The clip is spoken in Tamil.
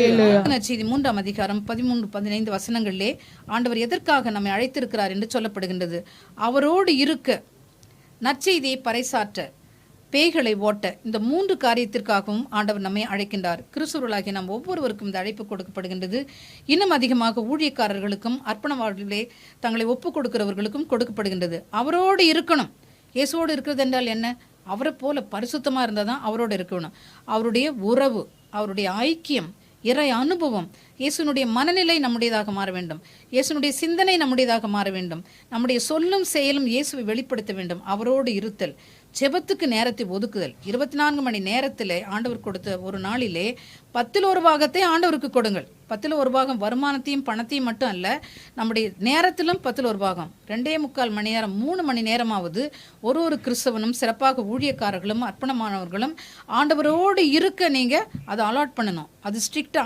செய்தி 3ஆம் அதிகாரம் 13-15 வசனங்களிலே ஆண்டவர் எதற்காக நம்மை அழைத்திருக்கிறார் என்று சொல்லப்படுகின்றது. அவரோடு இருக்க, நற்செய்தியை பறைசாற்ற, பேய்களை ஓட்ட, இந்த 3 காரியத்திற்காகவும் ஆண்டவர் நம்மை அழைக்கின்றார். கிறிஸ்துவர்களாகிய நாம் ஒவ்வொருவருக்கும் இந்த அழைப்பு கொடுக்கப்படுகின்றது. இன்னும் அதிகமாக ஊழியக்காரர்களுக்கும் அர்ப்பண வாழ்விலே தங்களை ஒப்புக் கொடுக்கிறவர்களுக்கும் கொடுக்கப்படுகின்றது. அவரோடு இருக்கணும். இயேசுவோடு இருக்கிறது என்றால் என்ன? அவரை போல பரிசுத்தமாக இருந்தால் தான் அவரோடு இருக்கணும். அவருடைய உறவு, அவருடைய ஐக்கியம், இறை அனுபவம், இயேசுனுடைய மனநிலை நம்முடையதாக மாற வேண்டும். இயேசுனுடைய சிந்தனை நம்முடையதாக மாற வேண்டும். நம்முடைய சொல்லும் செயலும் இயேசுவை வெளிப்படுத்த வேண்டும். அவரோடு இருத்தல், ஜெபத்துக்கு நேரத்தை ஒதுக்குதல். 24 மணி நேரத்தில் ஆண்டவர் கொடுத்த ஒரு நாளிலே 10 பாகத்தை ஆண்டவருக்கு கொடுங்கள். 10 பாகம் வருமானத்தையும் பணத்தையும் மட்டும் அல்ல, நம்முடைய நேரத்திலும் 10 பாகம், 2.25 மணி நேரம், 3 மணி நேரமாவது ஒரு கிறிஸ்தவனும், சிறப்பாக ஊழியக்காரர்களும் அர்ப்பணமானவர்களும் ஆண்டவரோடு இருக்க நீங்கள் அதை அலாட் பண்ணணும். அது ஸ்ட்ரிக்டாக